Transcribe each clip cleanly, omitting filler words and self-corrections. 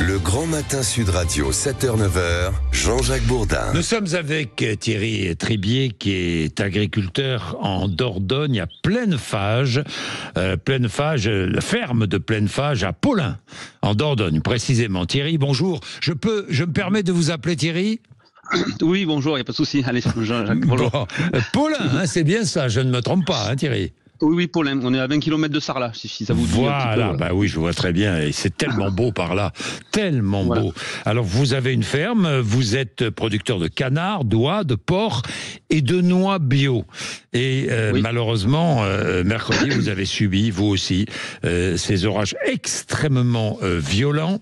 Le Grand Matin Sud Radio, 7h-9h, Jean-Jacques Bourdin. Nous sommes avec Thierry Tribier, qui est agriculteur en Dordogne, à Pleinefage. La ferme de Pleinefage à Paulin, en Dordogne, précisément. Thierry, bonjour. Je me permets de vous appeler Thierry ? Oui, bonjour, il n'y a pas de souci. Allez, Jean-Jacques, bonjour. Bon, Paulin, c'est bien ça, je ne me trompe pas, Thierry. Oui, Paulin, on est à 20 km de Sarlat, si ça vous dit voilà, un petit peu. Bah oui, je vois très bien, et c'est tellement beau par là, tellement beau. Alors, vous avez une ferme, vous êtes producteur de canards, d'oies, de porcs et de noix bio. Et malheureusement, mercredi, vous avez subi, vous aussi, ces orages extrêmement violents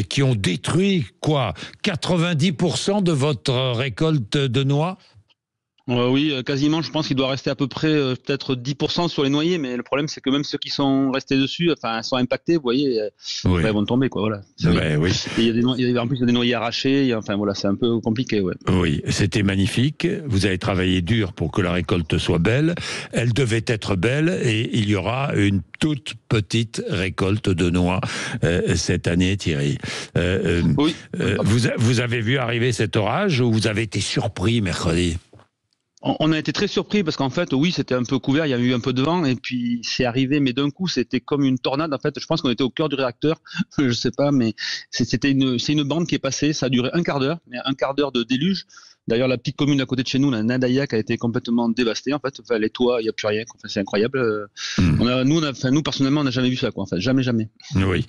qui ont détruit, 90% de votre récolte de noix ? Oui, quasiment, je pense qu'il doit rester à peu près peut-être 10% sur les noyers, mais le problème c'est que même ceux qui sont restés dessus, sont impactés, vous voyez, ils vont tomber, voilà. Oui. En plus, il y a des noyers arrachés, c'est un peu compliqué, Oui, c'était magnifique, vous avez travaillé dur pour que la récolte soit belle, elle devait être belle, et il y aura une toute petite récolte de noix cette année, Thierry. Oui. Vous avez vu arriver cet orage, ou vous avez été surpris mercredi ? On a été très surpris parce qu'en fait, oui, c'était un peu couvert, il y a eu un peu de vent et puis c'est arrivé, mais d'un coup, c'était comme une tornade. En fait, je pense qu'on était au cœur du réacteur, je sais pas, mais c'est une bande qui est passée, ça a duré un quart d'heure de déluge. D'ailleurs, la petite commune à côté de chez nous, la Nadaillac, a été complètement dévastée. En fait, les toits, il n'y a plus rien. C'est incroyable. Nous, personnellement, on n'a jamais vu ça. Jamais. Oui.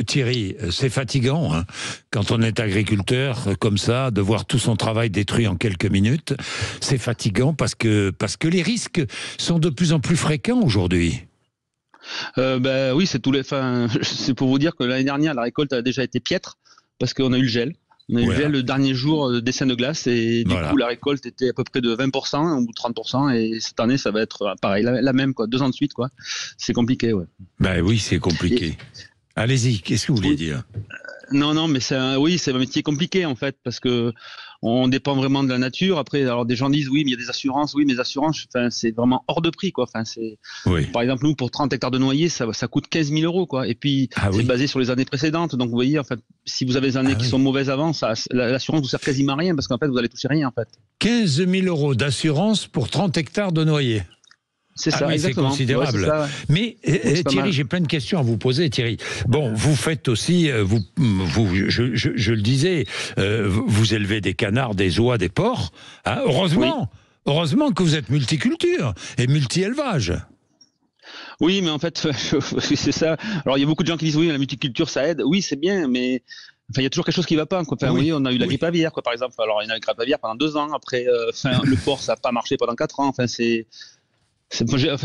Thierry, c'est fatigant, hein, quand on est agriculteur comme ça, de voir tout son travail détruit en quelques minutes. C'est fatigant parce que les risques sont de plus en plus fréquents aujourd'hui. Oui, c'est c'est pour vous dire que l'année dernière, la récolte a déjà été piètre parce qu'on a eu le gel. On a eu le dernier jour d'essai de glace et du coup la récolte était à peu près de 20% ou 30% et cette année ça va être pareil, la même 2 ans de suite C'est compliqué Oui, c'est compliqué. Allez-y, qu'est-ce que vous vouliez dire ? Non, mais c'est un métier compliqué en fait parce que on dépend vraiment de la nature. Après, alors des gens disent oui, mais il y a des assurances. Oui, mais les assurances, c'est vraiment hors de prix Par exemple, nous pour 30 hectares de noyers, ça coûte 15 000 €. Et puis c'est basé sur les années précédentes. Donc vous voyez, si vous avez des années qui sont mauvaises avant, l'assurance vous sert quasiment à rien parce qu'en fait vous allez toucher rien 15 000 € d'assurance pour 30 hectares de noyers. C'est ça, exactement. C'est considérable. Mais Thierry, j'ai plein de questions à vous poser, Thierry. Bon, vous faites aussi, je le disais, vous élevez des canards, des oies, des porcs. Hein, heureusement que vous êtes multiculture et multi-élevage. Oui, mais en fait, c'est ça. Alors, il y a beaucoup de gens qui disent oui, la multiculture, ça aide. Oui, c'est bien, mais il y a toujours quelque chose qui ne va pas. Oui, on a eu la grippe aviaire, par exemple. Alors, il y a eu la grippe aviaire pendant 2 ans. Après, le porc, ça n'a pas marché pendant 4 ans.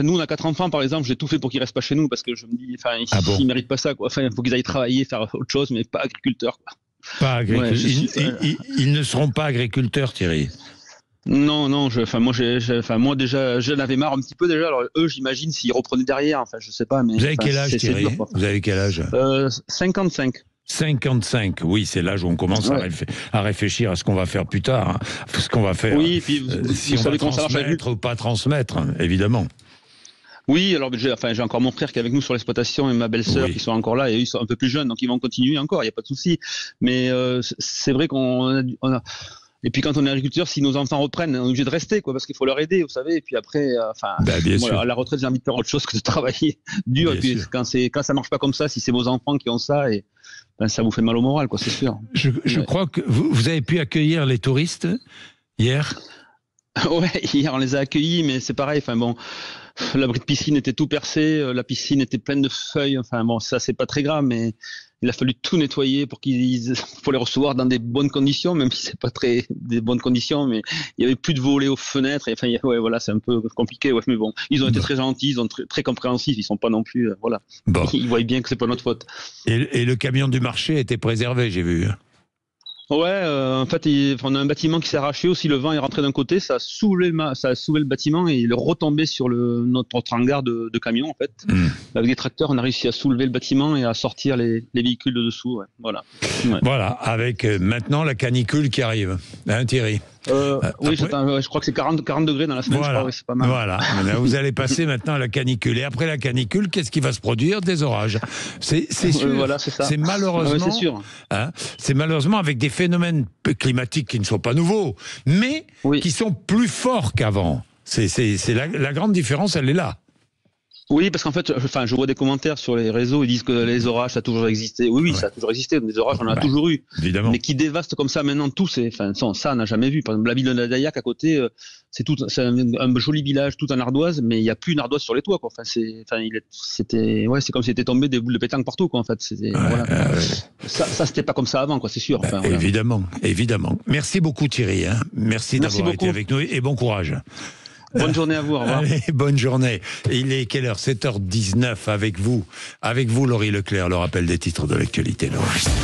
Nous, on a 4 enfants, par exemple. J'ai tout fait pour qu'ils restent pas chez nous parce que je me dis, ils méritent pas ça. Il faut qu'ils aillent travailler, faire autre chose, mais pas agriculteurs. Pas agriculteurs. Ils ne seront pas agriculteurs, Thierry. Non, moi déjà, j'en avais marre un petit peu déjà. Alors eux, j'imagine s'ils reprenaient derrière. Je sais pas. Mais vous avez quel âge, Thierry ? Vous avez quel âge ? 55. 55, oui, c'est l'âge où on commence à réfléchir à ce qu'on va faire plus tard, hein, ce qu'on va faire. Oui, et puis si on va transmettre ou pas transmettre, évidemment. Oui, alors j'ai encore mon frère qui est avec nous sur l'exploitation et ma belle-sœur qui sont encore là et ils sont un peu plus jeunes, donc ils vont continuer encore, il n'y a pas de souci. Mais c'est vrai qu'on a... Et puis quand on est agriculteur, si nos enfants reprennent, on est obligé de rester, parce qu'il faut leur aider, vous savez. Et puis après, à la retraite, j'ai envie de faire autre chose que de travailler dur. Et puis quand ça marche pas comme ça, si c'est vos enfants qui ont ça, ça vous fait mal au moral, c'est sûr. Je crois que vous avez pu accueillir les touristes hier. Ouais, hier on les a accueillis, mais c'est pareil. L'abri de piscine était tout percé, la piscine était pleine de feuilles. Ça c'est pas très grave, mais il a fallu tout nettoyer pour les recevoir dans des bonnes conditions, même si c'est pas très des bonnes conditions, mais il y avait plus de volets aux fenêtres. C'est un peu compliqué, mais bon, ils ont été très gentils, ils sont très compréhensifs, ils sont pas non plus, Ils voient bien que c'est pas notre faute. Et le camion du marché était préservé, j'ai vu. Ouais, on a un bâtiment qui s'est arraché aussi, le vent est rentré d'un côté, ça a soulevé le bâtiment et il est retombé sur notre hangar de camion en fait. Avec des tracteurs, on a réussi à soulever le bâtiment et à sortir les véhicules de dessous, voilà. Voilà, avec maintenant la canicule qui arrive, hein, Thierry ? Oui, je crois que c'est 40 degrés dans la semaine, voilà. Je crois, oui, c'est pas mal. Voilà, vous allez passer maintenant à la canicule. Et après la canicule, qu'est-ce qui va se produire? Des orages. C'est sûr. Voilà, c'est ça. C'est malheureusement, c'est sûr. Hein, c'est malheureusement avec des phénomènes climatiques qui ne sont pas nouveaux, mais qui sont plus forts qu'avant. C'est la grande différence, elle est là. Oui, parce qu'en fait, je vois des commentaires sur les réseaux, ils disent que les orages, ça a toujours existé. Oui, ça a toujours existé. Des orages, on en a toujours eu. Évidemment. Mais qui dévastent comme ça maintenant tout, ça, on n'a jamais vu. Par exemple, la ville de Nadaillac à côté, c'est un joli village, tout en ardoise, mais il n'y a plus une ardoise sur les toits, quoi. C'est comme si c'était tombé des boules de pétanque partout, quoi. En fait, ça, c'était pas comme ça avant, quoi. C'est sûr. Évidemment. Merci beaucoup, Thierry. Hein. Merci d'avoir été avec nous et bon courage. Bonne journée à vous, au revoir. Allez, bonne journée. Il est quelle heure? 7h19 avec vous, Laurie Leclerc, le rappel des titres de l'actualité.